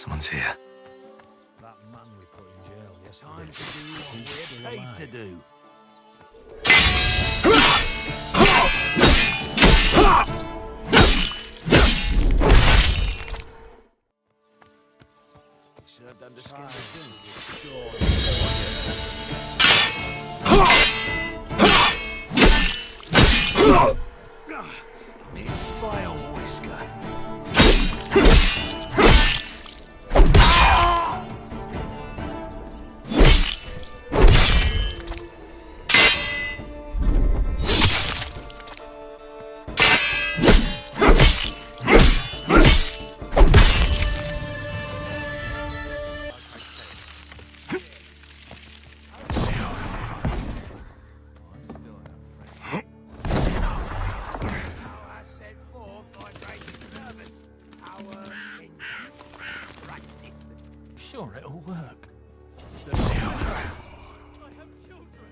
Someone's here. That man we put in jail yesterday. Time to do what we're paid to do. He served under Skeleton. Misfire whisker. Sure, it'll work. I have children.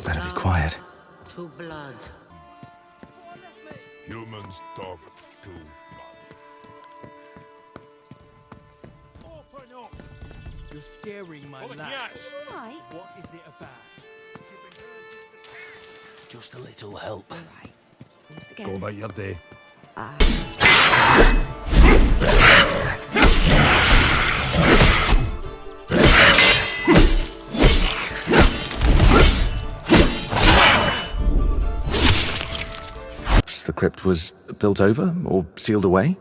Better be quiet. To blood. Humans talk too much. Open up! You're scaring my lads. Right. What is it about? Just a little help. All right. Once again. Go about your day. The crypt was built over or sealed away?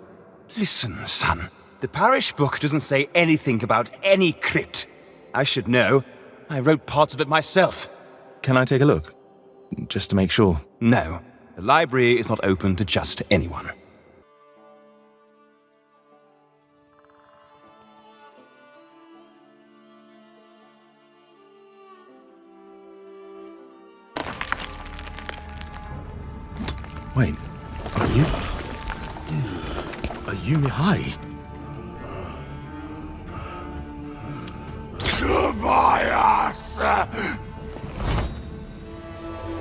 Listen, son. The parish book doesn't say anything about any crypt. I should know. I wrote parts of it myself. Can I take a look? Just to make sure. No. The library is not open to just anyone. Wait, are you Mihai?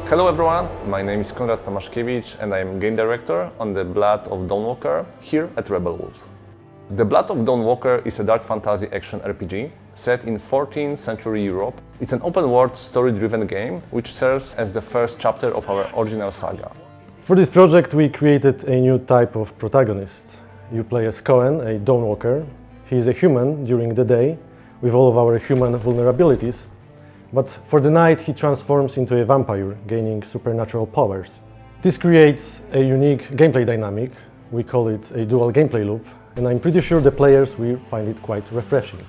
Hello everyone, my name is Konrad Tomaszkiewicz and I am game director on the Blood of Dawnwalker here at Rebel Wolves. The Blood of Dawnwalker is a dark fantasy action RPG set in 14th century Europe. It's an open-world, story-driven game which serves as the first chapter of our original saga. For this project we created a new type of protagonist. You play as Coen, a Dawnwalker. He is a human during the day with all of our human vulnerabilities, but for the night he transforms into a vampire, gaining supernatural powers. This creates a unique gameplay dynamic. We call it a dual gameplay loop, and I'm pretty sure the players will find it quite refreshing.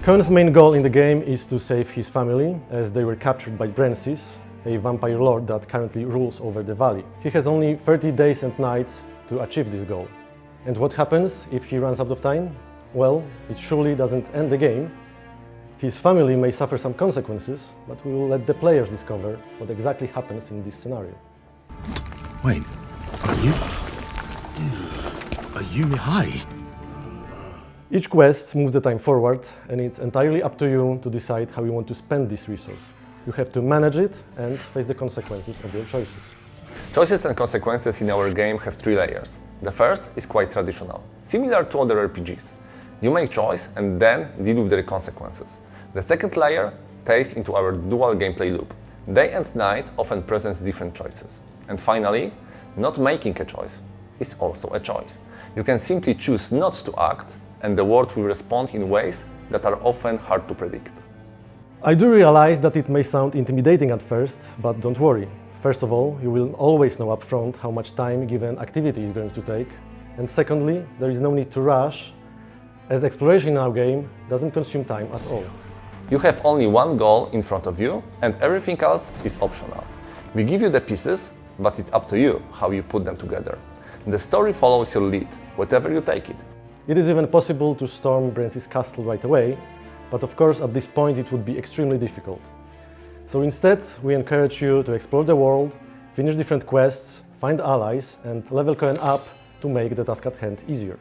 Coen's main goal in the game is to save his family, as they were captured by Brancis, a vampire lord that currently rules over the valley. He has only 30 days and nights to achieve this goal. And what happens if he runs out of time? Well, it surely doesn't end the game. His family may suffer some consequences, but we will let the players discover what exactly happens in this scenario. Wait, are you Mihai? Each quest moves the time forward, and it's entirely up to you to decide how you want to spend this resource. You have to manage it and face the consequences of your choices. Choices and consequences in our game have three layers. The first is quite traditional, similar to other RPGs. You make choice and then deal with the consequences. The second layer takes into our dual gameplay loop. Day and night often presents different choices. And finally, not making a choice is also a choice. You can simply choose not to act, and the world will respond in ways that are often hard to predict. I do realize that it may sound intimidating at first, but don't worry. First of all, you will always know upfront how much time a given activity is going to take. And secondly, there is no need to rush, as exploration in our game doesn't consume time at all. You have only one goal in front of you, and everything else is optional. We give you the pieces, but it's up to you how you put them together. The story follows your lead, wherever you take it. It is even possible to storm Brancis' castle right away, but of course at this point it would be extremely difficult. So instead, we encourage you to explore the world, finish different quests, find allies, and level Coen up to make the task at hand easier.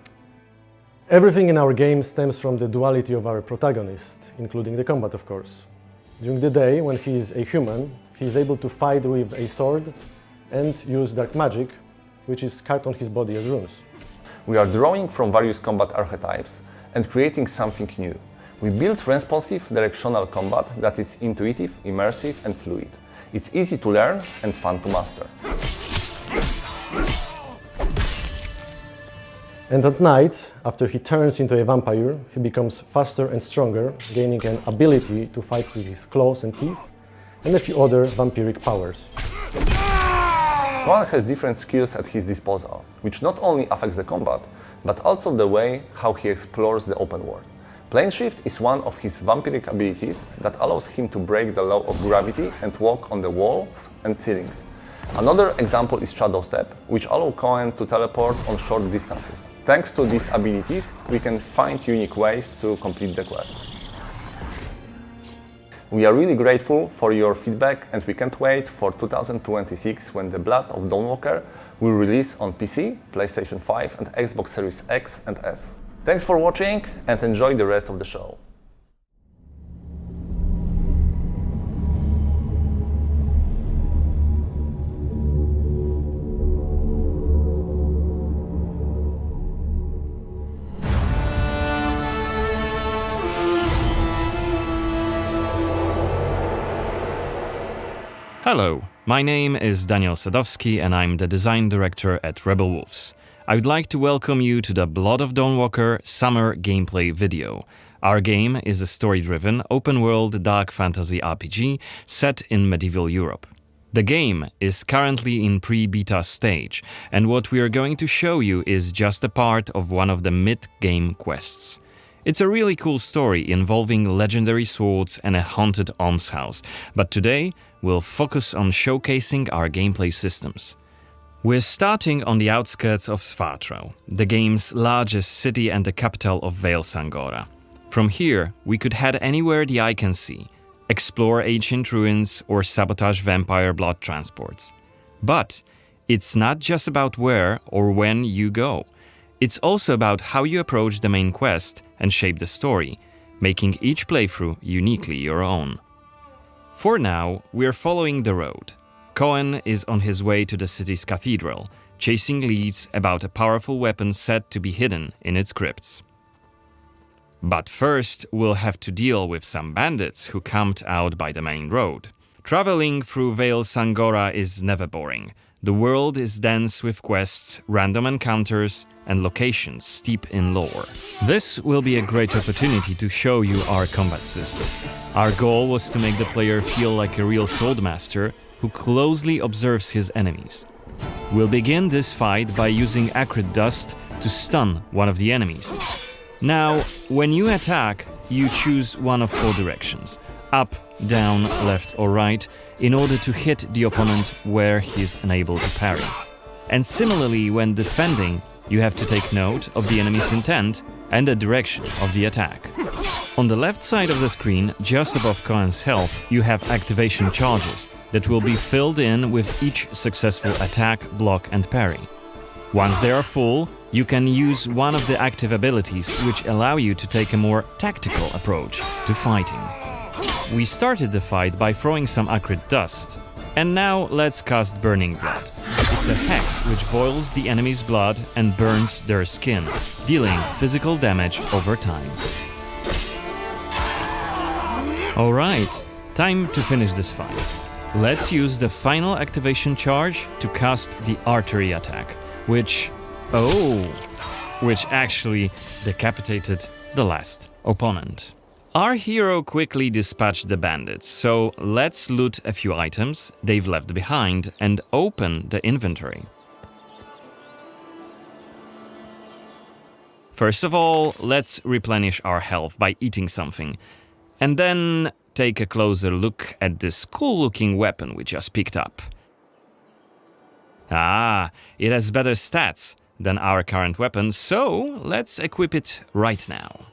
Everything in our game stems from the duality of our protagonist, including the combat, of course. During the day, when he is a human, he is able to fight with a sword and use dark magic, which is carved on his body as runes. We are drawing from various combat archetypes and creating something new. We built responsive directional combat that is intuitive, immersive and fluid. It's easy to learn and fun to master. And at night, after he turns into a vampire, he becomes faster and stronger, gaining an ability to fight with his claws and teeth, and a few other vampiric powers. Coen has different skills at his disposal, which not only affects the combat, but also the way how he explores the open world. Plane shift is one of his vampiric abilities that allows him to break the law of gravity and walk on the walls and ceilings. Another example is shadow step, which allows Coen to teleport on short distances. Thanks to these abilities, we can find unique ways to complete the quest. We are really grateful for your feedback and we can't wait for 2026 when the Blood of Dawnwalker will release on PC, PlayStation 5 and Xbox Series X and S. Thanks for watching and enjoy the rest of the show. Hello, my name is Daniel Sadowski and I'm the design director at Rebel Wolves. I would like to welcome you to the Blood of Dawnwalker summer gameplay video. Our game is a story-driven, open-world dark fantasy RPG set in medieval Europe. The game is currently in pre-beta stage, and what we are going to show you is just a part of one of the mid-game quests. It's a really cool story involving legendary swords and a haunted almshouse, but today we'll focus on showcasing our gameplay systems. We're starting on the outskirts of Svartrau, the game's largest city and the capital of Vale Sangora. From here, we could head anywhere the eye can see, explore ancient ruins or sabotage vampire blood transports. But it's not just about where or when you go. It's also about how you approach the main quest and shape the story, making each playthrough uniquely your own. For now, we're following the road. Coen is on his way to the city's Cathedral, chasing leads about a powerful weapon said to be hidden in its crypts. But first, we'll have to deal with some bandits who camped out by the main road. Traveling through Vale Sangora is never boring. The world is dense with quests, random encounters, and locations steep in lore. This will be a great opportunity to show you our combat system. Our goal was to make the player feel like a real swordmaster who closely observes his enemies. We'll begin this fight by using acrid dust to stun one of the enemies. Now, when you attack, you choose one of four directions: up, down, left or right, in order to hit the opponent where he is unable to parry. And similarly, when defending, you have to take note of the enemy's intent and the direction of the attack. On the left side of the screen, just above Coen's health, you have activation charges that will be filled in with each successful attack, block and parry. Once they are full, you can use one of the active abilities which allow you to take a more tactical approach to fighting. We started the fight by throwing some acrid dust. And now let's cast Burning Blood. It's a hex which boils the enemy's blood and burns their skin, dealing physical damage over time. Alright, time to finish this fight. Let's use the final activation charge to cast the artery attack, which actually decapitated the last opponent. Our hero quickly dispatched the bandits, so let's loot a few items they've left behind and open the inventory. First of all, let's replenish our health by eating something, and then take a closer look at this cool-looking weapon we just picked up. Ah, it has better stats than our current weapon, so let's equip it right now.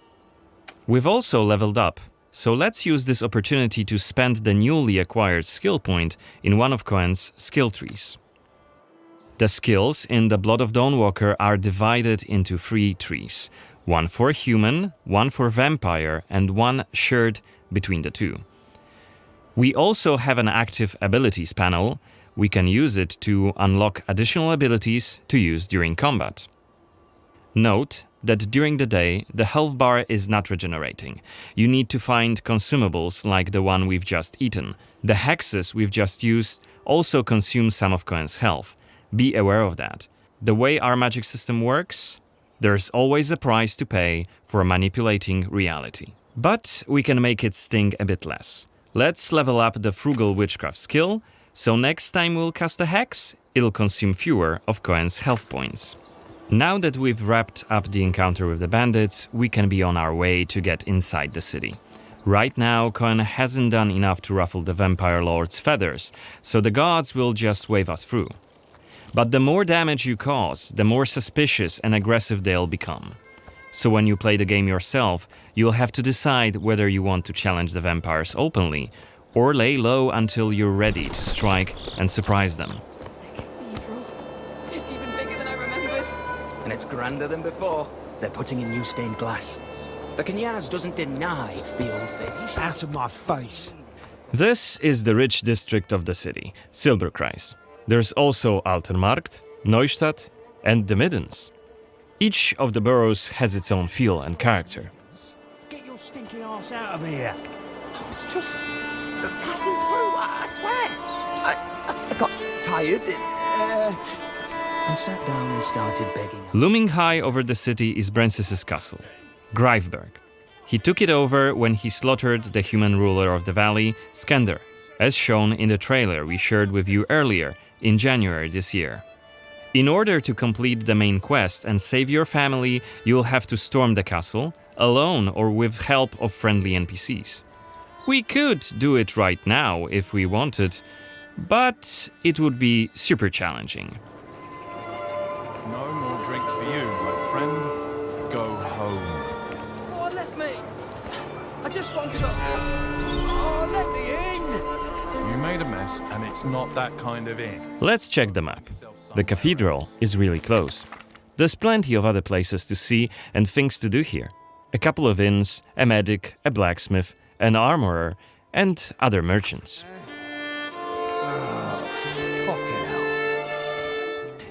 We've also leveled up, so let's use this opportunity to spend the newly acquired skill point in one of Coen's skill trees. The skills in the Blood of Dawnwalker are divided into 3 trees. one for human, one for vampire, and one shared between the two. We also have an active abilities panel. We can use it to unlock additional abilities to use during combat. Note that during the day, the health bar is not regenerating. You need to find consumables like the one we've just eaten. The hexes we've just used also consume some of Coen's health. Be aware of that. The way our magic system works, there's always a price to pay for manipulating reality. But we can make it sting a bit less. Let's level up the frugal witchcraft skill, so next time we'll cast a hex, it'll consume fewer of Coen's health points. Now that we've wrapped up the encounter with the bandits, we can be on our way to get inside the city. Right now, Coen hasn't done enough to ruffle the vampire lord's feathers, so the gods will just wave us through. But the more damage you cause, the more suspicious and aggressive they'll become. So when you play the game yourself, you'll have to decide whether you want to challenge the vampires openly, or lay low until you're ready to strike and surprise them. It's even bigger than I remembered. And it's grander than before. They're putting in new stained glass. The Knyaz doesn't deny the old faith. Out of my face. This is the rich district of the city, Silberkreis. There's also Altermarkt, Neustadt, and the Middens. Each of the boroughs has its own feel and character. Get your stinking ass out of here. I was just passing through, I swear. I got tired and sat down and started begging. Looming high over the city is Brancis's castle, Greifberg. He took it over when he slaughtered the human ruler of the valley, Skender, as shown in the trailer we shared with you earlier in January this year. In order to complete the main quest and save your family, you'll have to storm the castle, alone or with help of friendly NPCs. We could do it right now if we wanted, but it would be super challenging. No more drink for you, my friend. Go home. Oh, let me. I just want to. Oh, let me in. You made a mess, and it's not that kind of inn. Let's check the map. The Cathedral is really close. There's plenty of other places to see and things to do here. A couple of inns, a medic, a blacksmith, an armorer, and other merchants.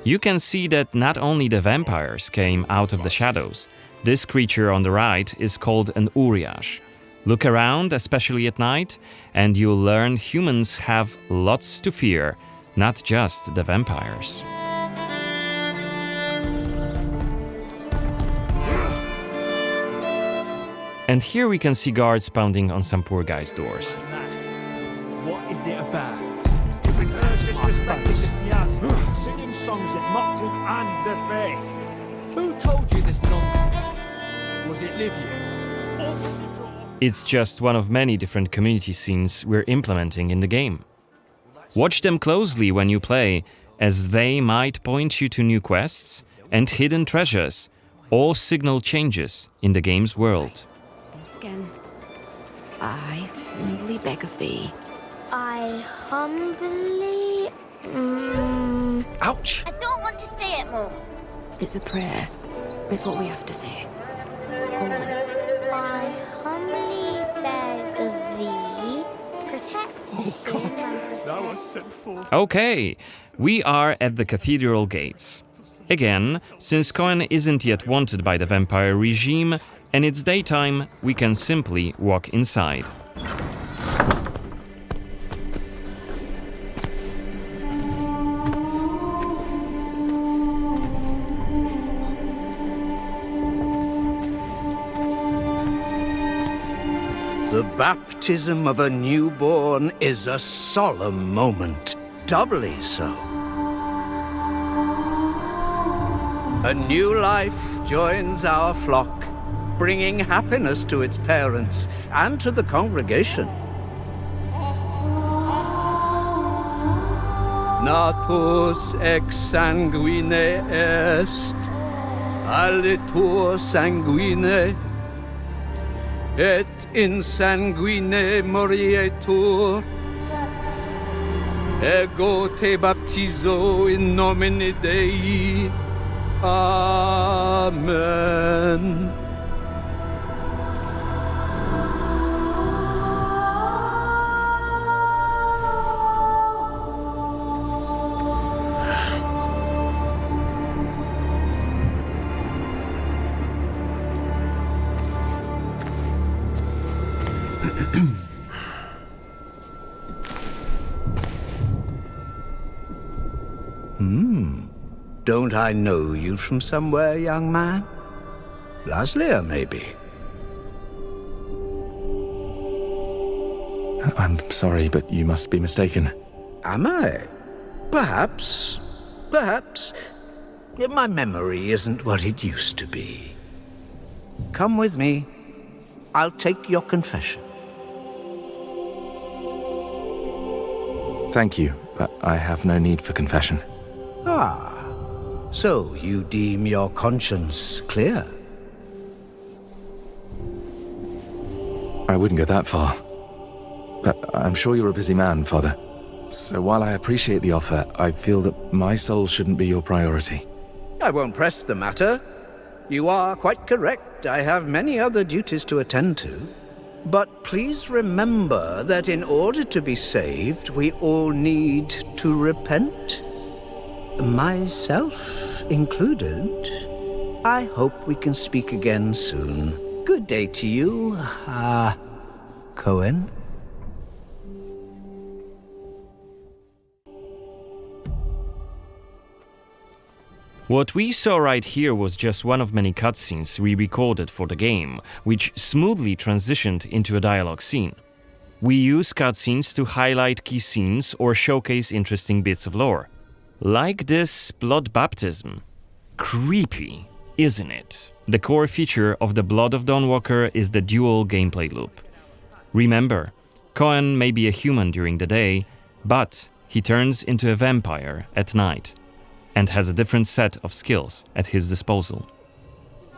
You can see that not only the vampires came out of the shadows. This creature on the right is called an Uriash. Look around, especially at night, and you'll learn humans have lots to fear, not just the vampires. And here we can see guards pounding on some poor guy's doors. What is it about? Disrespecting the Knyaz, singing songs that mocked him and the faith. Who told you this nonsense? Was it Livia? It's just one of many different community scenes we're implementing in the game. Watch them closely when you play, as they might point you to new quests and hidden treasures, or signal changes in the game's world. Once again, I humbly beg of thee. I humbly... Ouch! I don't want to say it, Mum. It's a prayer. It's what we have to say. Go on. I humbly beg of thee, protect Okay, we are at the Cathedral gates. Again, since Coen isn't yet wanted by the vampire regime, and it's daytime, we can simply walk inside. The baptism of a newborn is a solemn moment, doubly so. A new life joins our flock, bringing happiness to its parents and to the congregation. Natus ex sanguine est, alitur sanguine, et in sanguine morietur. Ego te baptizo in nomine Dei. Amen. Don't I know you from somewhere, young man? Laslia, maybe? I'm sorry, but you must be mistaken. Am I? Perhaps. Perhaps. My memory isn't what it used to be. Come with me. I'll take your confession. Thank you, but I have no need for confession. Ah. So you deem your conscience clear? I wouldn't go that far. But I'm sure you're a busy man, Father. So while I appreciate the offer, I feel that my soul shouldn't be your priority. I won't press the matter. You are quite correct. I have many other duties to attend to. But please remember that in order to be saved, we all need to repent. Myself included. I hope we can speak again soon. Good day to you, Coen. What we saw right here was just one of many cutscenes we recorded for the game, which smoothly transitioned into a dialogue scene. We use cutscenes to highlight key scenes or showcase interesting bits of lore. Like this blood baptism. Creepy, isn't it? The core feature of the Blood of Dawnwalker is the dual gameplay loop. Remember, Coen may be a human during the day, but he turns into a vampire at night, and has a different set of skills at his disposal.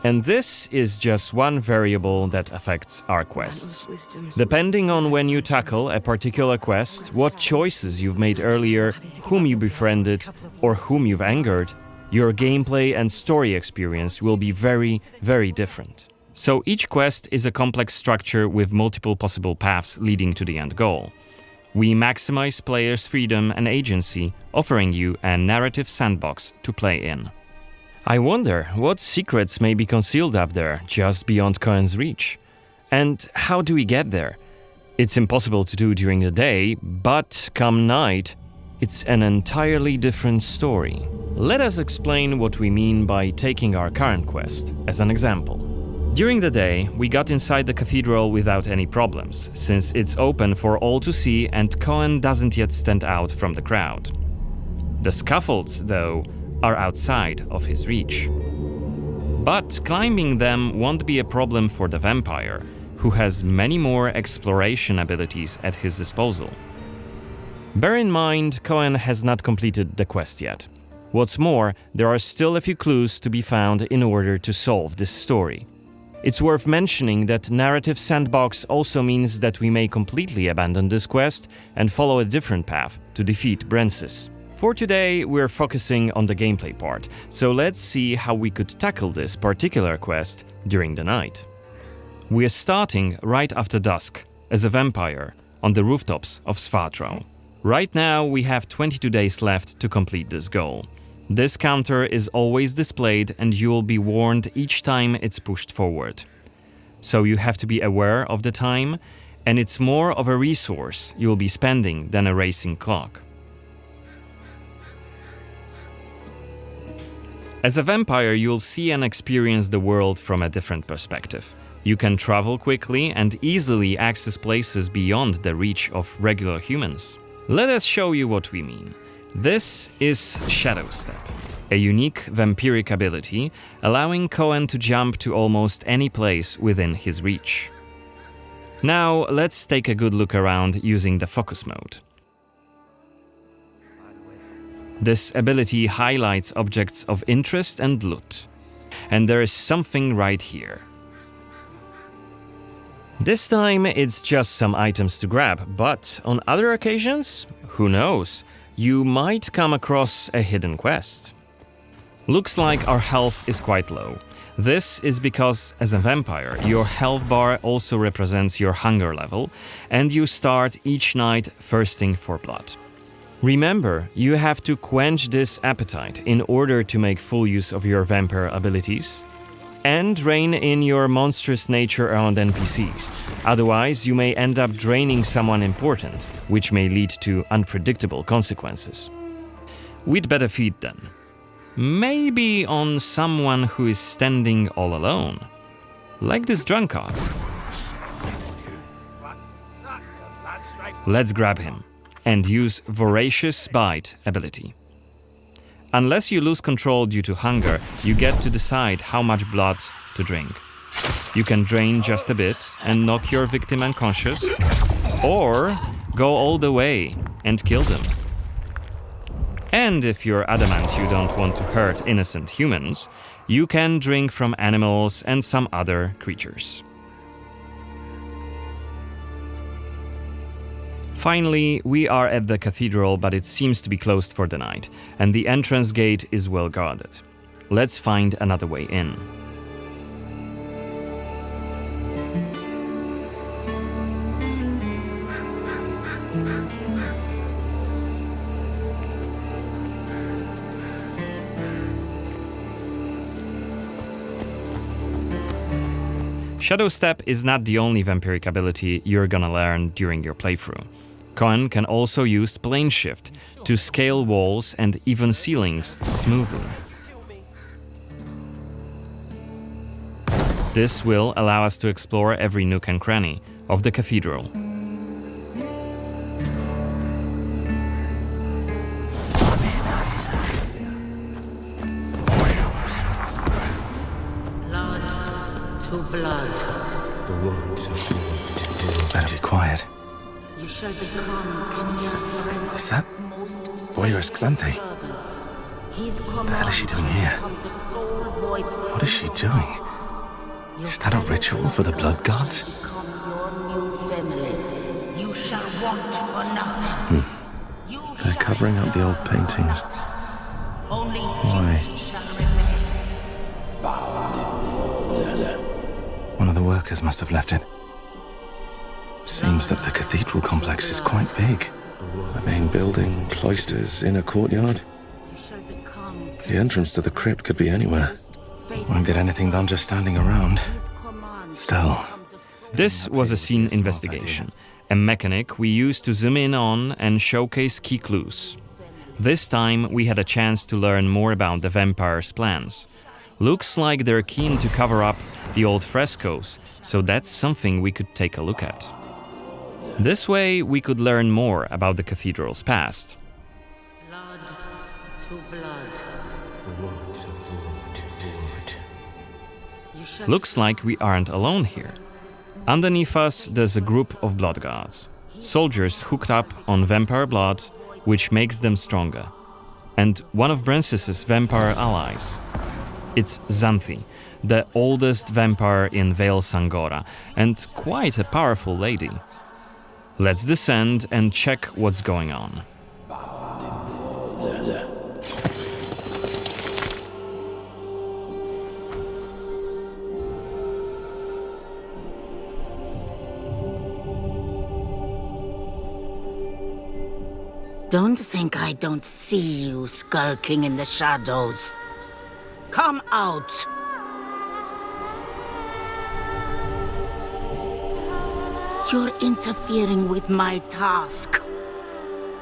And this is just one variable that affects our quests. Depending on when you tackle a particular quest, what choices you've made earlier, whom you befriended, or whom you've angered, your gameplay and story experience will be very, very different. So each quest is a complex structure with multiple possible paths leading to the end goal. We maximize players' freedom and agency, offering you a narrative sandbox to play in. I wonder what secrets may be concealed up there, just beyond Coen's reach. And how do we get there? It's impossible to do during the day, but come night, it's an entirely different story. Let us explain what we mean by taking our current quest as an example. During the day, we got inside the cathedral without any problems, since it's open for all to see and Coen doesn't yet stand out from the crowd. The scaffolds, though, are outside of his reach. But climbing them won't be a problem for the vampire, who has many more exploration abilities at his disposal. Bear in mind, Coen has not completed the quest yet. What's more, there are still a few clues to be found in order to solve this story. It's worth mentioning that narrative sandbox also means that we may completely abandon this quest and follow a different path to defeat Brensis. For today, we're focusing on the gameplay part, so let's see how we could tackle this particular quest during the night. We're starting right after dusk, as a vampire, on the rooftops of Cathedral. Right now, we have 22 days left to complete this goal. This counter is always displayed and you will be warned each time it's pushed forward. So you have to be aware of the time, and it's more of a resource you'll be spending than a racing clock. As a vampire, you'll see and experience the world from a different perspective. You can travel quickly and easily access places beyond the reach of regular humans. Let us show you what we mean. This is Shadow Step, a unique vampiric ability allowing Coen to jump to almost any place within his reach. Now let's take a good look around using the focus mode. This ability highlights objects of interest and loot. And there is something right here. This time it's just some items to grab, but on other occasions, who knows, you might come across a hidden quest. Looks like our health is quite low. This is because, as a vampire, your health bar also represents your hunger level, and you start each night thirsting for blood. Remember, you have to quench this appetite in order to make full use of your vampire abilities. And rein in your monstrous nature around NPCs. Otherwise, you may end up draining someone important, which may lead to unpredictable consequences. We'd better feed then. Maybe on someone who is standing all alone. Like this drunkard. Let's grab him and use Voracious Bite ability. Unless you lose control due to hunger, you get to decide how much blood to drink. You can drain just a bit and knock your victim unconscious, or go all the way and kill them. And if you're adamant you don't want to hurt innocent humans, you can drink from animals and some other creatures. Finally, we are at the cathedral, but it seems to be closed for the night, and the entrance gate is well guarded. Let's find another way in. Shadow Step is not the only vampiric ability you're gonna learn during your playthrough. Coen can also use Plane Shift to scale walls and even ceilings smoothly. This will allow us to explore every nook and cranny of the cathedral. Blood to blood. Better be quiet. You shall become Kenya's prince. Is that voyeur's Xanthi? What the hell is she doing here? What is she doing? Is that a ritual for the blood gods? You shall want for nothing. They're covering up the old paintings. Why? One of the workers must have left it. Seems that the cathedral complex is quite big. The main building, cloisters, inner courtyard. The entrance to the crypt could be anywhere. Won't get anything done just standing around. Still. This was a scene investigation, a mechanic we used to zoom in on and showcase key clues. This time we had a chance to learn more about the vampire's plans. Looks like they're keen to cover up the old frescoes, so that's something we could take a look at. This way we could learn more about the cathedral's past. Blood to blood. Looks like we aren't alone here. Underneath us there's a group of blood guards, soldiers hooked up on vampire blood, which makes them stronger. And one of Brances's vampire allies. It's Xanthi, the oldest vampire in Vale Sangora, and quite a powerful lady. Let's descend and check what's going on. Don't think I don't see you skulking in the shadows. Come out! You're interfering with my task.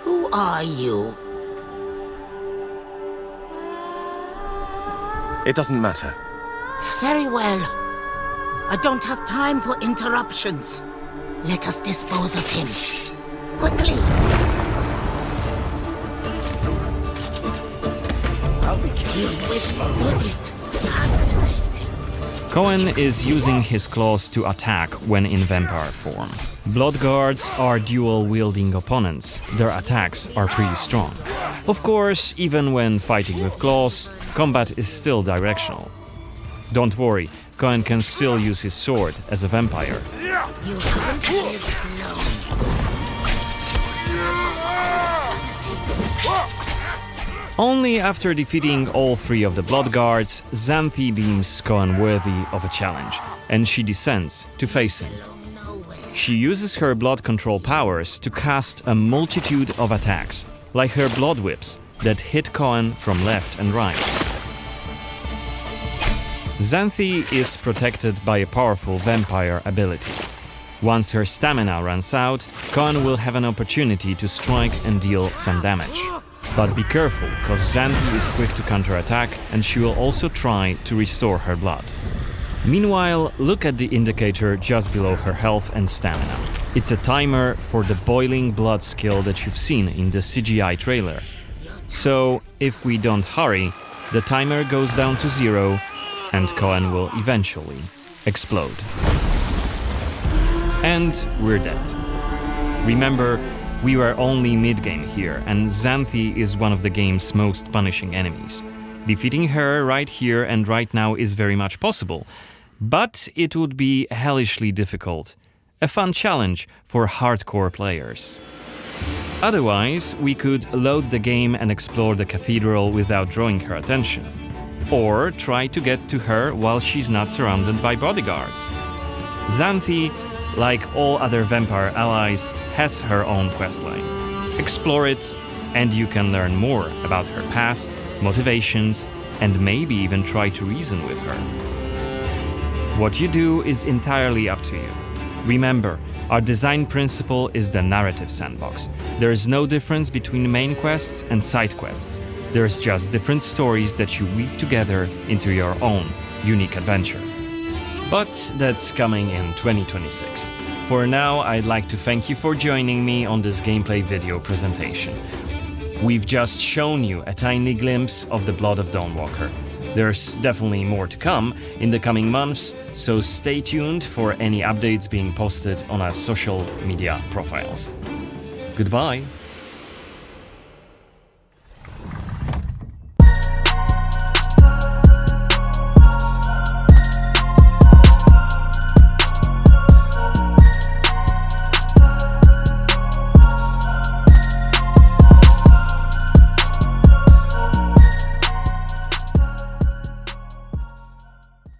Who are you? It doesn't matter. Very well. I don't have time for interruptions. Let us dispose of him. Quickly! You withstood it. Fascinating. Coen is using his claws to attack when in vampire form. Blood guards are dual-wielding opponents. Their attacks are pretty strong. Of course, even when fighting with claws, combat is still directional. Don't worry, Coen can still use his sword as a vampire. You haven't lived alone. Only after defeating all three of the blood guards, Xanthi deems Coen worthy of a challenge, and she descends to face him. She uses her blood control powers to cast a multitude of attacks, like her blood whips that hit Coen from left and right. Xanthi is protected by a powerful vampire ability. Once her stamina runs out, Coen will have an opportunity to strike and deal some damage. But be careful, cause Xanthi is quick to counterattack and she will also try to restore her blood. Meanwhile, look at the indicator just below her health and stamina. It's a timer for the boiling blood skill that you've seen in the CGI trailer. So, if we don't hurry, the timer goes down to 0 and Coen will eventually explode. And we're dead. Remember, we were only mid-game here, and Xanthi is one of the game's most punishing enemies. Defeating her right here and right now is very much possible, but it would be hellishly difficult. A fun challenge for hardcore players. Otherwise, we could load the game and explore the Cathedral without drawing her attention. Or try to get to her while she's not surrounded by bodyguards. Xanthi, like all other vampire allies, has her own questline. Explore it, and you can learn more about her past, motivations, and maybe even try to reason with her. What you do is entirely up to you. Remember, our design principle is the narrative sandbox. There is no difference between main quests and side quests. There's just different stories that you weave together into your own unique adventure. But that's coming in 2026. For now, I'd like to thank you for joining me on this gameplay video presentation. We've just shown you a tiny glimpse of the Blood of Dawnwalker. There's definitely more to come in the coming months, so stay tuned for any updates being posted on our social media profiles. Goodbye!